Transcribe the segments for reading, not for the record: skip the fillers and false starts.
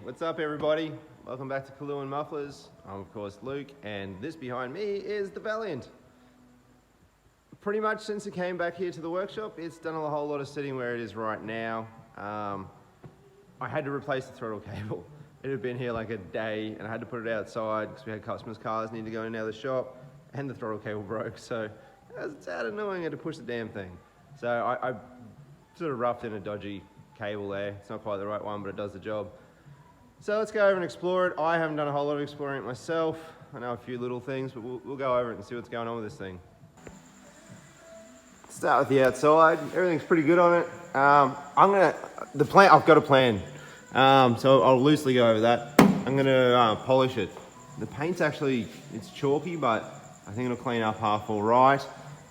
What's up everybody? Welcome back to Kalu & Mufflers. I'm of course Luke, and this behind me is the Valiant. Pretty much since it came back here to the workshop, it's done a whole lot of sitting where it is right now. I had to replace the throttle cable. It had been here like a day, and I had to put it outside because we had customers' cars need to go in and out of the shop, and the throttle cable broke, so it's out annoying. I had to push the damn thing. So I sort of roughed in a dodgy cable there. It's not quite the right one, but it does the job. So let's go over and explore it. I haven't done a whole lot of exploring it myself. I know a few little things, but we'll go over it and see what's going on with this thing. Start with the outside. Everything's pretty good on it. I've got a plan. So I'll loosely go over that. I'm gonna polish it. The paint's actually, it's chalky, but I think it'll clean up half all right.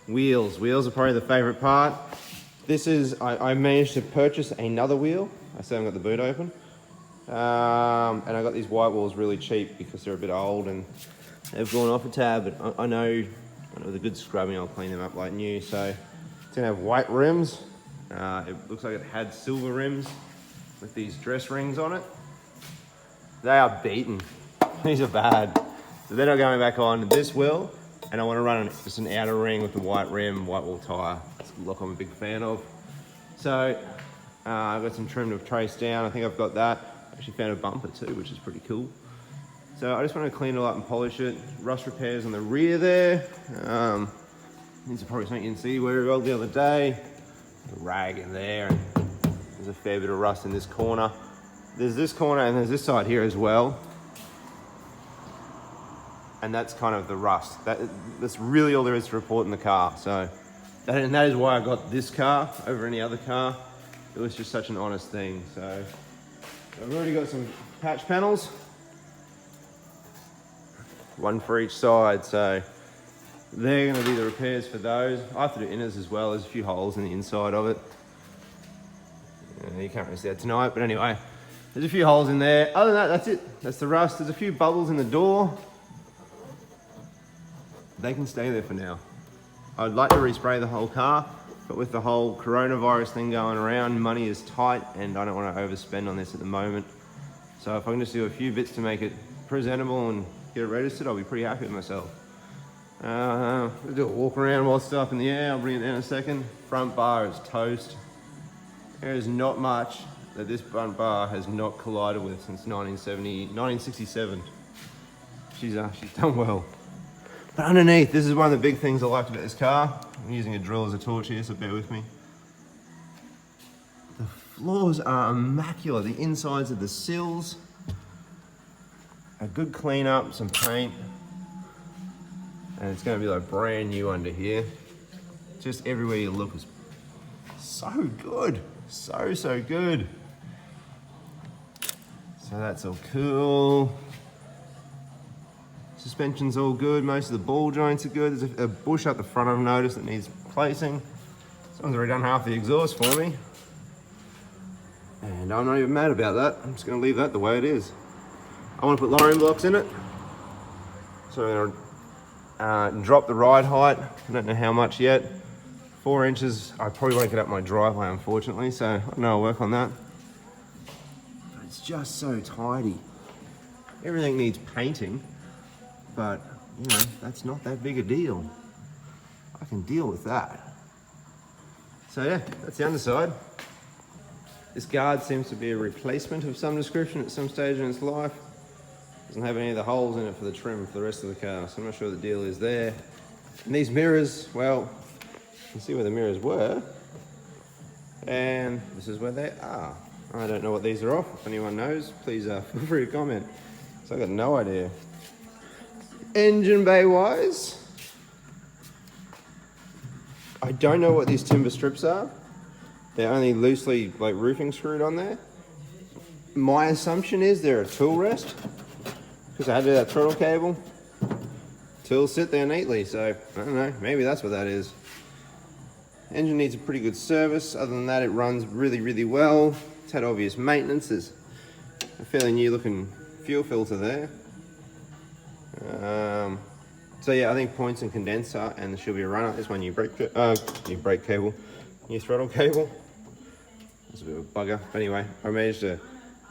Wheels are probably the favorite part. This is, I managed to purchase another wheel. I still haven't got the boot open. And I got these white walls really cheap because they're a bit old and they've gone off a tab, but I know with a good scrubbing I'll clean them up like new. So it's gonna have white rims. It looks like it had silver rims with these dress rings on it. They are beaten. These are bad. So they're not going back on. This will, and I want to run just an outer ring with the white rim, white wall tyre. It's a look I'm a big fan of. So I've got some trim to trace down. I think I've got that. Actually found a bumper too, which is pretty cool. So I just want to clean it up and polish it. Rust repairs on the rear there. These are probably something you can see very well the other day. A rag in there, and there's a fair bit of rust in this corner. There's this corner and there's this side here as well. And that's kind of the rust. That's really all there is to report in the car. So, and that is why I got this car over any other car. It was just such an honest thing. So I've already got some patch panels, one for each side. So they're going to be the repairs for those. I have to do inners as well. There's a few holes in the inside of it. You can't really see that tonight, but anyway, there's a few holes in there. Other than that, that's it. That's the rust. There's a few bubbles in the door. They can stay there for now. I'd like to respray the whole car, but with the whole coronavirus thing going around, money is tight and I don't want to overspend on this at the moment. So if I can just do a few bits to make it presentable and get it registered, I'll be pretty happy with myself. We'll do a walk around while it's still up in the air. I'll bring it down in a second. Front bar is toast. There is not much that this front bar has not collided with since 1967. She's done well. But underneath, this is one of the big things I liked about this car. I'm using a drill as a torch here, so bear with me. The floors are immaculate. The insides of the sills. A good clean up, some paint. And it's gonna be like brand new under here. Just everywhere you look is so good. So good. So that's all cool. Suspension's all good. Most of the ball joints are good. There's a bush up the front I've noticed that needs placing. Someone's already done half the exhaust for me. And I'm not even mad about that. I'm just gonna leave that the way it is. I wanna put lowering blocks in it. So I'm gonna drop the ride height. I don't know how much yet. 4 inches. I probably won't get up my driveway, unfortunately, so I know I'll work on that. But it's just so tidy. Everything needs painting. But, you know, that's not that big a deal. I can deal with that. So yeah, that's the underside. This guard seems to be a replacement of some description at some stage in its life. Doesn't have any of the holes in it for the trim for the rest of the car, so I'm not sure the deal is there. And these mirrors, well, you can see where the mirrors were. And this is where they are. I don't know what these are off. If anyone knows, please feel free to comment. So I've got no idea. Engine bay wise, I don't know what these timber strips are. They're only loosely like roofing screwed on there. My assumption is they're a tool rest because I had to do that throttle cable. Tools sit there neatly, so I don't know, maybe that's what that is. Engine needs a pretty good service. Other than that, it runs really well. It's had obvious maintenance. There's a fairly new looking fuel filter there. So yeah, I think points and condenser, and there should be a runner. There's my new brake cable, new throttle cable. That's a bit of a bugger, but anyway, I managed to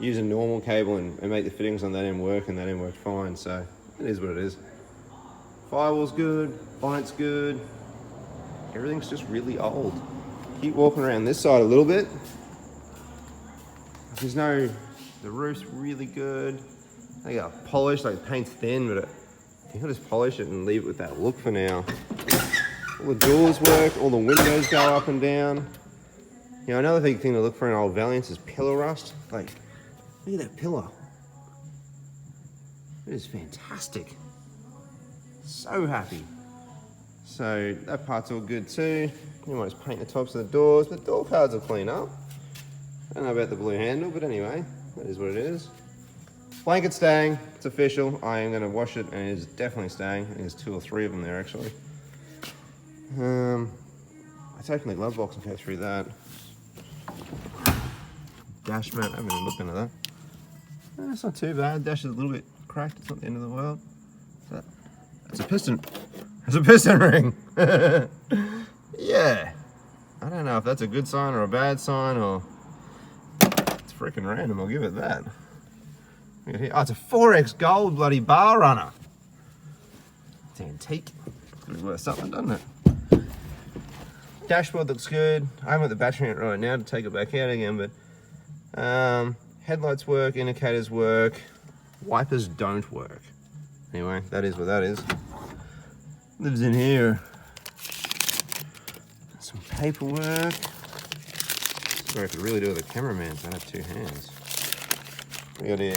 use a normal cable and make the fittings on that end work, and that end worked fine, so it is what it is. Firewall's good, bonnet's good, everything's just really old. Keep walking around this side a little bit. The roof's really good. They got polished, like the paint's thin, but I think I'll just polish it and leave it with that look for now. All the doors work, all the windows go up and down. You know, another big thing to look for in old Valiants is pillar rust. Like, look at that pillar. It is fantastic. So happy. So that part's all good too. You might just paint the tops of the doors, but door cards will clean up. I don't know about the blue handle, but anyway, that is what it is. Blanket's staying, it's official. I am gonna wash it and it is definitely staying. There's 2 or 3 of them there actually. Let's open the glove box and go through that. Dash mat, I haven't even looked into that. It's not too bad. Dash is a little bit cracked, it's not the end of the world. It's a piston. It's a piston ring. Yeah. I don't know if that's a good sign or a bad sign, or it's freaking random, I'll give it that. Look at here. Oh, it's a 4X gold bloody bar runner. It's antique. Could be worth something, doesn't it? Dashboard looks good. I haven't got the battery in it right now to take it back out again, but headlights work, indicators work, wipers don't work. Anyway, that is what that is. Lives in here. Some paperwork. Sorry, I could really do with a cameraman, so I have 2 hands. We got here.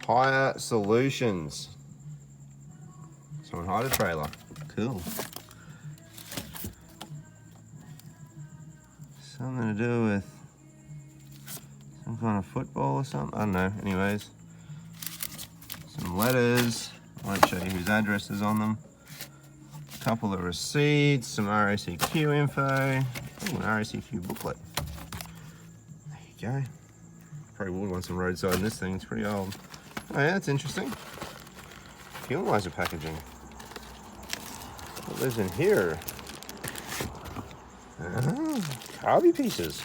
Hire Solutions. Someone hired a trailer. Cool. Something to do with some kind of football or something. I don't know. Anyways, some letters. I won't show you whose address is on them. A couple of receipts, some RACQ info. Ooh, an RACQ booklet. There you go. Probably would want some roadside in this thing. It's pretty old. Oh yeah, that's interesting. Fuelizer packaging. What lives in here? Oh, carby pieces.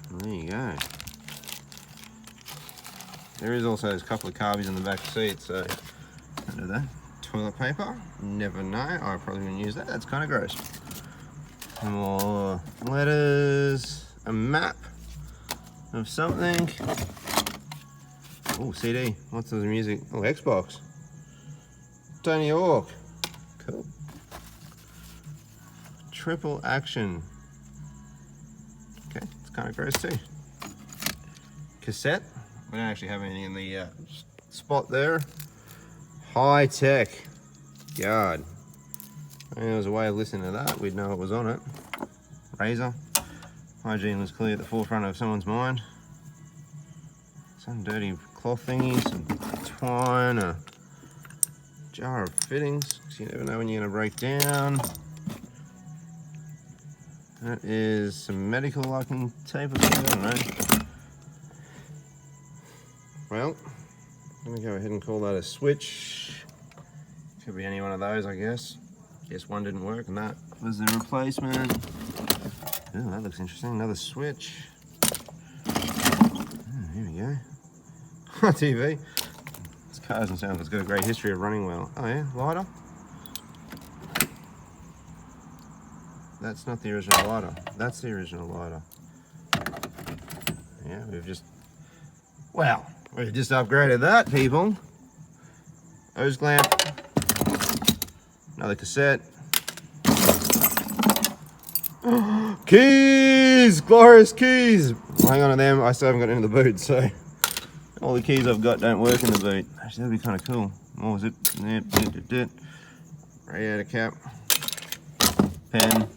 There you go. There is also a couple of carbies in the back seat, so don't do that. Toilet paper, never know. I probably wouldn't use that. That's kind of gross. Some more letters, a map of something. Oh, CD. What's the music? Oh, Xbox. Tony Hawk. Cool. Triple action. Okay, it's kind of gross too. Cassette. We don't actually have anything in the spot there. High tech. God. I mean, there was a way of listening to that. We'd know what was on it. Razor. Hygiene was clearly at the forefront of someone's mind. Some dirty cloth thingy, some twine, a jar of fittings, because you never know when you're going to break down. That is some medical locking tape or something, I don't know. Well, I'm going to go ahead and call that a switch. Could be any one of those, I guess. Guess one didn't work and that was the replacement. Oh, that looks interesting. Another switch. Oh, here we go. TV. This car doesn't sound like it's got a great history of running well. Oh yeah, lighter. That's not the original lighter. That's the original lighter. Yeah, we've just upgraded that, people. Hose lamp. Another cassette. Keys! Glorious keys! Well, hang on to them. I still haven't got into the boot, so all the keys I've got don't work in the boot. Actually, that'd be kind of cool. What was it? Radiator cap. Pen.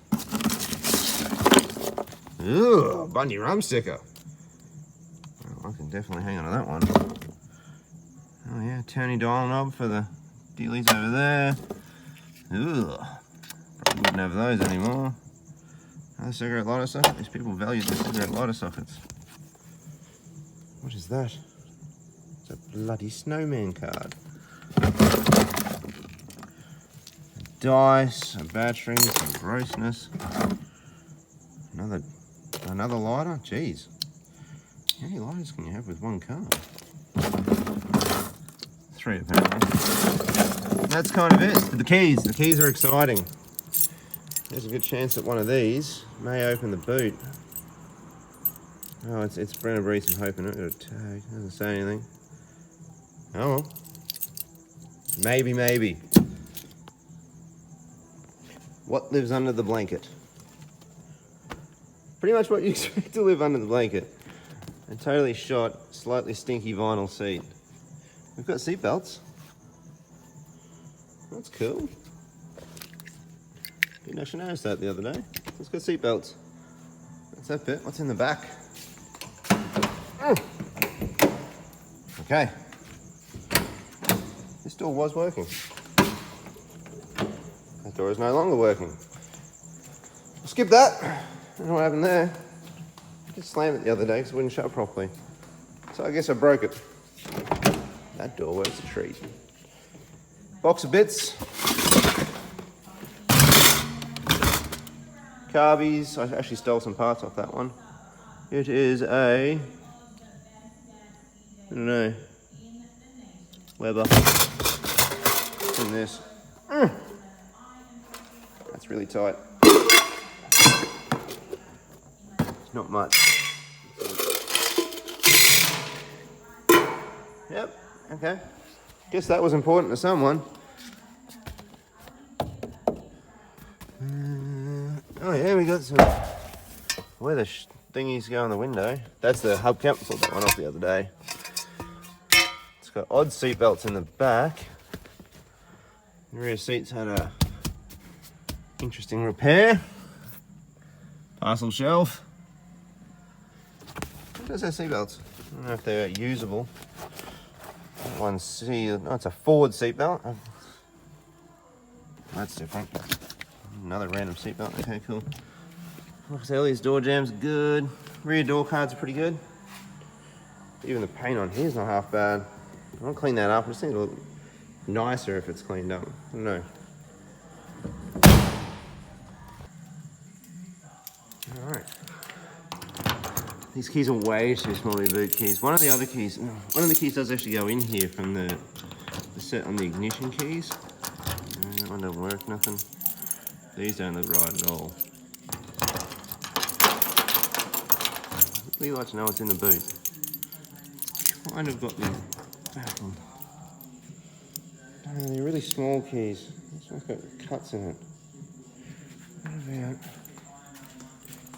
Ooh, Bundy rum sticker. Well, I can definitely hang on to that one. Oh yeah, Tony dial knob for the dealies over there. Ooh, probably wouldn't have those anymore. Another cigarette lighter socket. These people value their cigarette lighter sockets. What is that? It's a bloody snowman card. dice, a battery, some grossness. Another lighter? Jeez. How many lighters can you have with one car? 3 apparently. That's kind of it. The keys are exciting. There's a good chance that one of these may open the boot. Oh, it's Brennan Brees, I'm hoping. It got a tag. Doesn't say anything. Oh well. Maybe. What lives under the blanket? Pretty much what you expect to live under the blanket. A totally shot, slightly stinky vinyl seat. We've got seat belts. That's cool. Didn't actually notice that the other day. Let's go seat belts. That's that bit. What's in the back? Okay. This door was working. That door is no longer working. Skip that. I don't know what happened there. I just slammed it the other day because it wouldn't shut properly. So I guess I broke it. That door works a treat. Box of bits. Carbies. I actually stole some parts off that one. It is a... I don't know. Weber. What's in this? That's really tight. It's not much. Yep, okay. Guess that was important to someone. Oh yeah, we got some... Where the thingies go in the window. That's the hubcap. I pulled that one off the other day. It's got odd seat belts in the back. The rear seats had a interesting repair. Parcel shelf. What does have seat belts? I don't know if they're usable. It's a forward seat belt. That's different. Another random seat belt. Okay, cool. Like I say, all these door jambs are good. Rear door cards are pretty good. Even the paint on here is not half bad. I'll clean that up. I just think it'll look nicer if it's cleaned up. I don't know. Alright. These keys are way too small to be boot keys. One of the keys does actually go in here from the set on the ignition keys. That one doesn't work, nothing. These don't look right at all. I'd really like to know what's in the boot. It's kind of got me baffled. They're really small keys. This one's got cuts in it.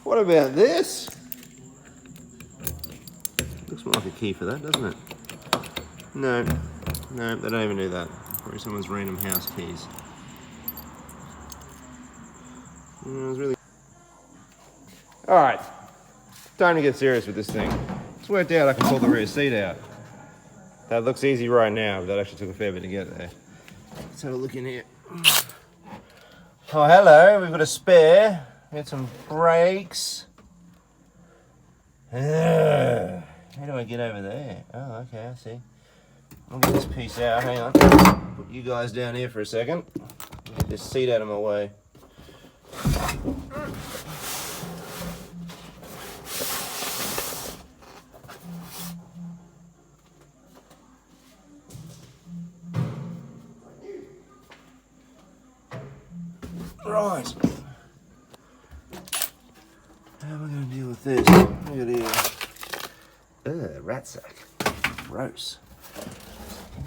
What about this? Looks more like a key for that, doesn't it? No, they don't even do that. Probably someone's random house keys. It was really... Alright, time to get serious with this thing. It's worked out I can pull the rear seat out. That looks easy right now, but that actually took a fair bit to get there. Let's have a look in here. Oh, hello, we've got a spare. We got some brakes. How do I get over there? Oh, okay, I see. I'll get this piece out, hang on. Put you guys down here for a second. Get this seat out of my way. Right. How am I going to deal with this? Look at here. Rat sack. Gross.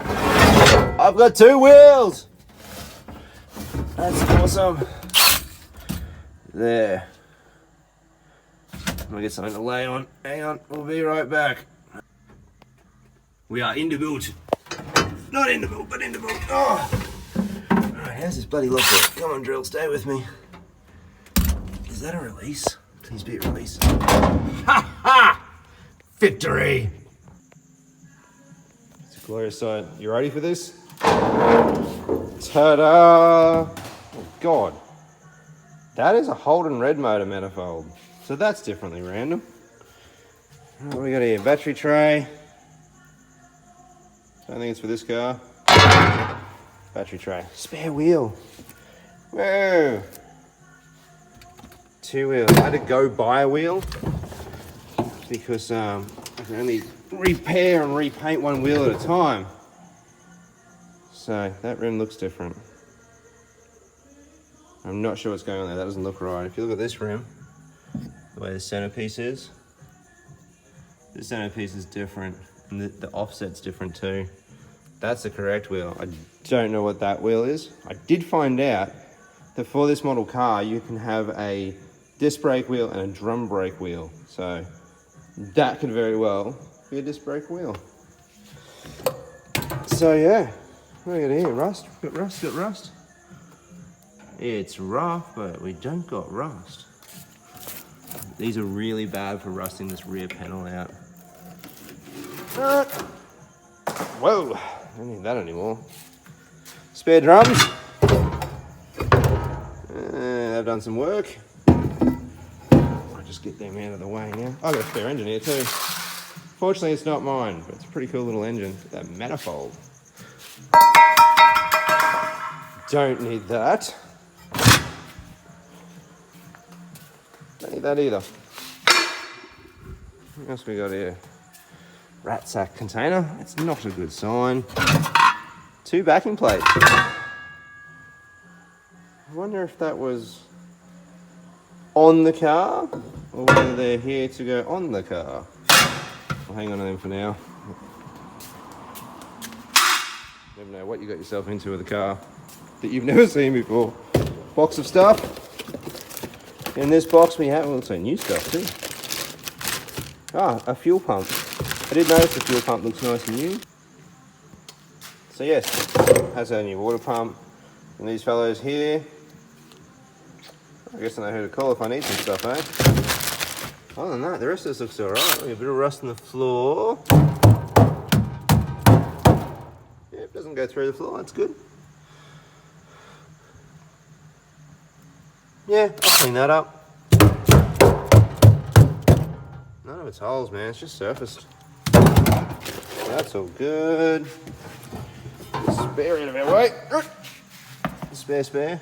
I've got 2 wheels! That's awesome. There. I'm gonna get something to lay on. Hang on, we'll be right back. We are in the boot. Not in the boot, but in the boot. Oh! Alright, how's this bloody lock work? Come on, drill, stay with me. Is that a release? Please be a release. Ha ha! Victory! It's a glorious sight. You ready for this? Ta-da! Oh, God. That is a Holden red motor manifold. So that's differently random. What do we got here? Battery tray. Don't think it's for this car. Battery tray. Spare wheel. Whoa. 2 wheels. I had to go buy a wheel because I can only repair and repaint 1 wheel at a time. So that rim looks different. I'm not sure what's going on there. That doesn't look right. If you look at this rim, the way the centerpiece is, the centerpiece is different, and the offset's different too. That's the correct wheel. I don't know what that wheel is. I did find out that for this model car, you can have a disc brake wheel and a drum brake wheel. So that could very well be a disc brake wheel. So yeah, what do we got here? Rust? Got rust, got rust. It's rough, but we don't got rust. These are really bad for rusting this rear panel out. Whoa, I don't need that anymore. Spare drums. I've done some work. I'll just get them out of the way now. I've got a spare engine here too. Fortunately, it's not mine, but it's a pretty cool little engine. That manifold. Don't need that. Don't need that either. What else we got here? Rat sack container. It's not a good sign. 2 backing plates. I wonder if that was on the car or whether they're here to go on the car. I'll hang on to them for now. Never know what you got yourself into with a car that you've never seen before. Box of stuff. In this box we have also new stuff too. A fuel pump. I did notice the fuel pump looks nice and new. So yes, has a new water pump. And these fellows here, I guess I know who to call if I need some stuff, eh? Other than that, the rest of this looks alright. A bit of rust on the floor. Yeah, it doesn't go through the floor, that's good. Yeah, I'll clean that up. None of it's holes, man, it's just surfaced. That's all good. Spare out of our way. Spare.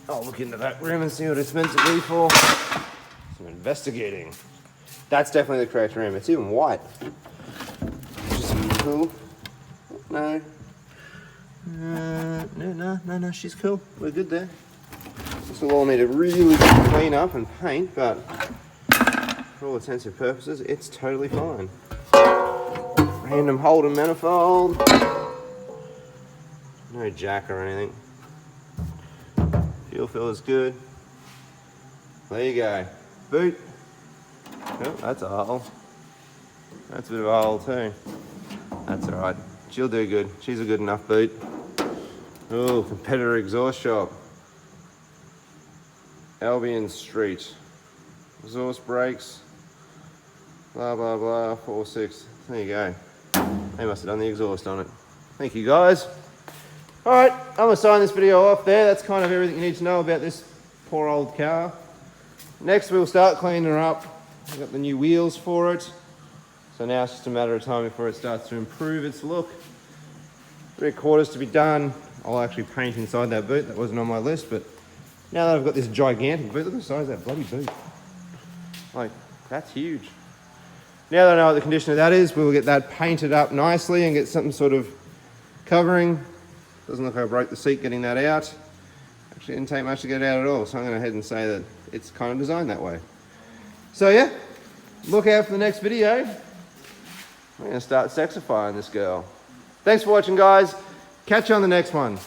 I'll look into that rim and see what it's meant to be for. Some investigating. That's definitely the correct rim. It's even white. Which is cool. No. No, she's cool. We're good there. This will all need to really clean up and paint, but for all intents and purposes, it's totally fine. Random holder manifold. No jack or anything. Fuel fill is good. There you go. Boot. Oh, that's a hole. That's a bit of a hole too. That's alright. She'll do good. She's a good enough boot. Oh, competitor exhaust shop. Albion Street. Exhaust brakes. Blah, blah, blah. 4.6. There you go. They must have done the exhaust on it. Thank you, guys. Alright, I'm going to sign this video off there. That's kind of everything you need to know about this poor old car. Next, we'll start cleaning her up. We've got the new wheels for it. So now it's just a matter of time before it starts to improve its look. 3/4 to be done. I'll actually paint inside that boot. That wasn't on my list, but now that I've got this gigantic boot, look at the size of that bloody boot. Like, that's huge. Now that I know what the condition of that is, we'll get that painted up nicely and get some sort of covering. Doesn't look like I broke the seat getting that out. Actually, it didn't take much to get it out at all, so I'm going to go ahead and say that it's kind of designed that way. So yeah, look out for the next video. I'm going to start sexifying this girl. Thanks for watching, guys. Catch you on the next one.